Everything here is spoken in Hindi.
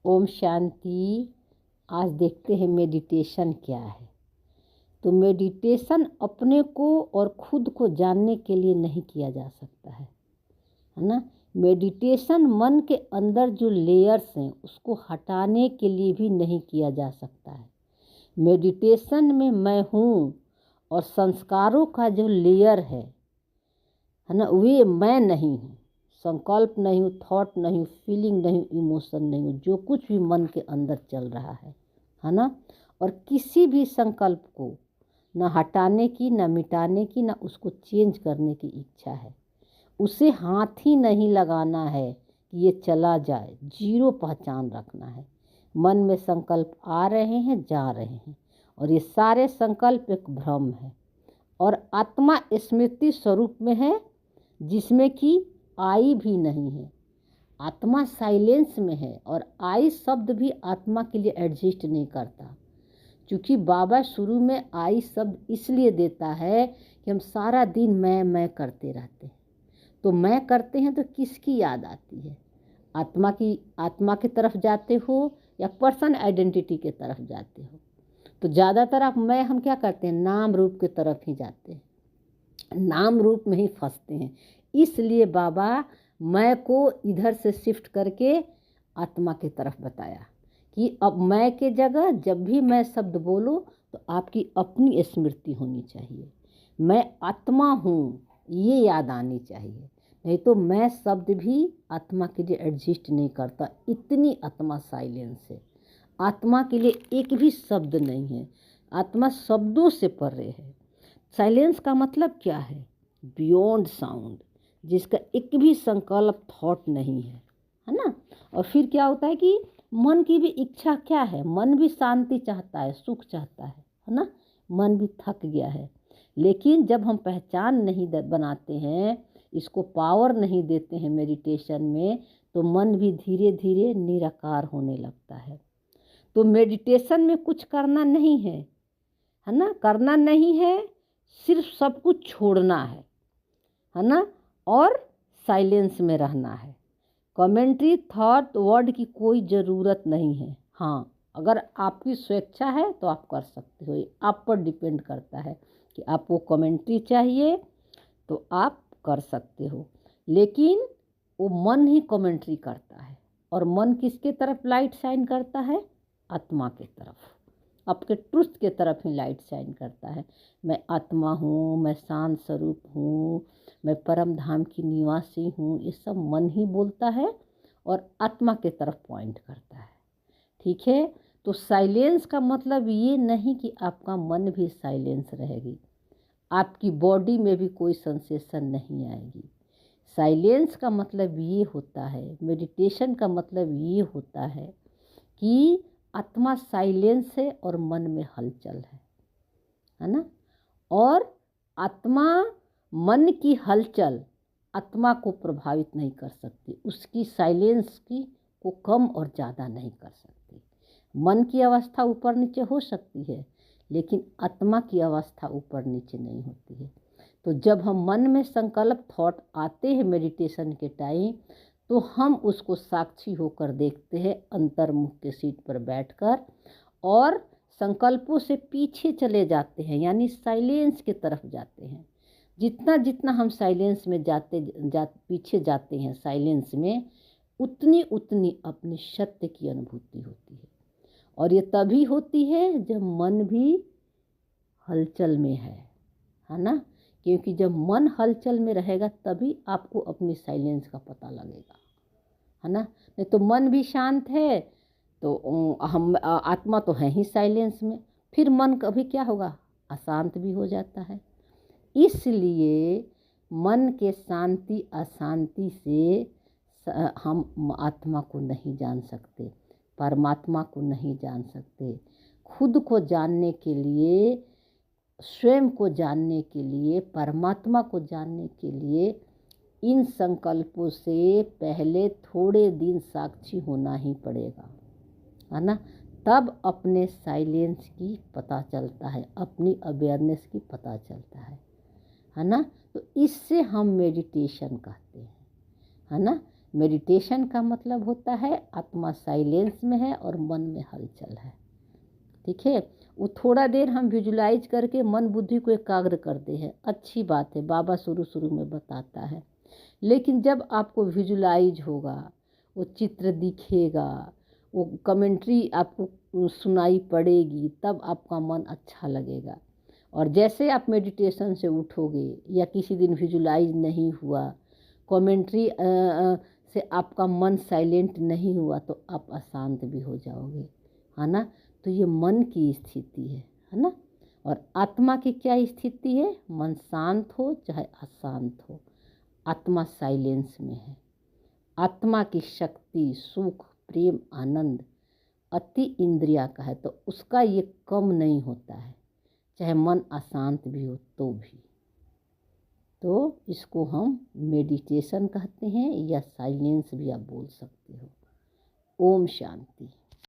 ओम शांति। आज देखते हैं मेडिटेशन क्या है। तो मेडिटेशन अपने को और खुद को जानने के लिए नहीं किया जा सकता है ना। मेडिटेशन मन के अंदर जो लेयर्स हैं उसको हटाने के लिए भी नहीं किया जा सकता है। मेडिटेशन में मैं हूँ और संस्कारों का जो लेयर है ना, वे मैं नहीं हूँ। संकल्प नहीं हूँ, थॉट नहीं हूँ, फीलिंग नहीं हूँ, इमोशन नहीं हूँ। जो कुछ भी मन के अंदर चल रहा है ना। और किसी भी संकल्प को ना हटाने की, ना मिटाने की, ना उसको चेंज करने की इच्छा है। उसे हाथ ही नहीं लगाना है कि ये चला जाए, जीरो पहचान रखना है। मन में संकल्प आ रहे हैं, जा रहे हैं, और ये सारे संकल्प एक भ्रम है। और आत्मा स्मृति स्वरूप में है, जिसमें कि आई भी नहीं है। आत्मा साइलेंस में है और आई शब्द भी आत्मा के लिए एडजस्ट नहीं करता। क्योंकि बाबा शुरू में आई शब्द इसलिए देता है कि हम सारा दिन मैं करते रहते हैं। तो मैं करते हैं तो किसकी याद आती है? आत्मा की तरफ जाते हो या पर्सन आइडेंटिटी के तरफ जाते हो? तो ज़्यादातर हम क्या करते हैं, नाम रूप के तरफ ही जाते हैं, नाम रूप में ही फंसते हैं। इसलिए बाबा मैं को इधर से शिफ्ट करके आत्मा की तरफ बताया कि अब मैं के जगह जब भी मैं शब्द बोलो तो आपकी अपनी स्मृति होनी चाहिए। मैं आत्मा हूँ, ये याद आनी चाहिए। नहीं तो मैं शब्द भी आत्मा के लिए एडजस्ट नहीं करता। इतनी आत्मा साइलेंस है। आत्मा के लिए एक भी शब्द नहीं है। आत्मा शब्दों से परे है। साइलेंस का मतलब क्या है? बियॉन्ड साउंड, जिसका एक भी संकल्प थॉट नहीं है ना। और फिर क्या होता है कि मन की भी इच्छा क्या है? मन भी शांति चाहता है, सुख चाहता है ना। मन भी थक गया है। लेकिन जब हम पहचान नहीं बनाते हैं, इसको पावर नहीं देते हैं मेडिटेशन में, तो मन भी धीरे धीरे निराकार होने लगता है। तो मेडिटेशन में कुछ करना नहीं है ना, करना नहीं है, सिर्फ सब कुछ छोड़ना है ना, और साइलेंस में रहना है। कमेंट्री, थॉट, वर्ड की कोई ज़रूरत नहीं है। हाँ, अगर आपकी स्वेच्छा है तो आप कर सकते हो। ये आप पर डिपेंड करता है कि आपको कमेंट्री चाहिए तो आप कर सकते हो। लेकिन वो मन ही कमेंट्री करता है, और मन किसके तरफ लाइट शाइन करता है? आत्मा के तरफ, आपके ट्रुथ के तरफ ही लाइट शाइन करता है। मैं आत्मा हूँ, मैं शांत स्वरूप हूँ, मैं परम धाम की निवासी हूँ, ये सब मन ही बोलता है और आत्मा के तरफ पॉइंट करता है। ठीक है। तो साइलेंस का मतलब ये नहीं कि आपका मन भी साइलेंस रहेगी, आपकी बॉडी में भी कोई सेंसेशन नहीं आएगी। साइलेंस का मतलब ये होता है, मेडिटेशन का मतलब ये होता है कि आत्मा साइलेंस है और मन में हलचल है ना। और आत्मा, मन की हलचल आत्मा को प्रभावित नहीं कर सकती, उसकी साइलेंस की को कम और ज़्यादा नहीं कर सकती। मन की अवस्था ऊपर नीचे हो सकती है, लेकिन आत्मा की अवस्था ऊपर नीचे नहीं होती है। तो जब हम मन में संकल्प थॉट आते हैं मेडिटेशन के टाइम, तो हम उसको साक्षी होकर देखते हैं, अंतर्मुख के सीट पर बैठकर, और संकल्पों से पीछे चले जाते हैं, यानी साइलेंस की तरफ जाते हैं। जितना जितना हम साइलेंस में पीछे जाते हैं साइलेंस में, उतनी उतनी अपने सत्य की अनुभूति होती है। और ये तभी होती है जब मन भी हलचल में है ना। क्योंकि जब मन हलचल में रहेगा तभी आपको अपनी साइलेंस का पता लगेगा, है ना। नहीं तो मन भी शांत है तो हम आत्मा तो है ही साइलेंस में, फिर मन कभी क्या होगा, अशांत भी हो जाता है। इसलिए मन के शांति अशांति से हम आत्मा को नहीं जान सकते, परमात्मा को नहीं जान सकते। खुद को जानने के लिए, स्वयं को जानने के लिए, परमात्मा को जानने के लिए इन संकल्पों से पहले थोड़े दिन साक्षी होना ही पड़ेगा, है ना। तब अपने साइलेंस की पता चलता है, अपनी अवेयरनेस की पता चलता है ना। तो इससे हम मेडिटेशन कहते हैं, है ना। मेडिटेशन का मतलब होता है आत्मा साइलेंस में है और मन में हलचल है। ठीक है, वो थोड़ा देर हम विजुलाइज करके मन बुद्धि को एकाग्र करते हैं, अच्छी बात है, बाबा शुरू शुरू में बताता है। लेकिन जब आपको विजुलाइज होगा, वो चित्र दिखेगा, वो कमेंट्री आपको सुनाई पड़ेगी, तब आपका मन अच्छा लगेगा। और जैसे आप मेडिटेशन से उठोगे या किसी दिन विजुलाइज नहीं हुआ, कमेंट्री से आपका मन साइलेंट नहीं हुआ, तो आप अशांत भी हो जाओगे, है ना। तो ये मन की स्थिति है ना। और आत्मा की क्या स्थिति है? मन शांत हो चाहे अशांत हो, आत्मा साइलेंस में है। आत्मा की शक्ति, सुख, प्रेम, आनंद अति इंद्रिया का है, तो उसका ये कम नहीं होता है, चाहे मन अशांत भी हो तो भी। तो इसको हम मेडिटेशन कहते हैं या साइलेंस भी आप बोल सकते हो। ओम शांति।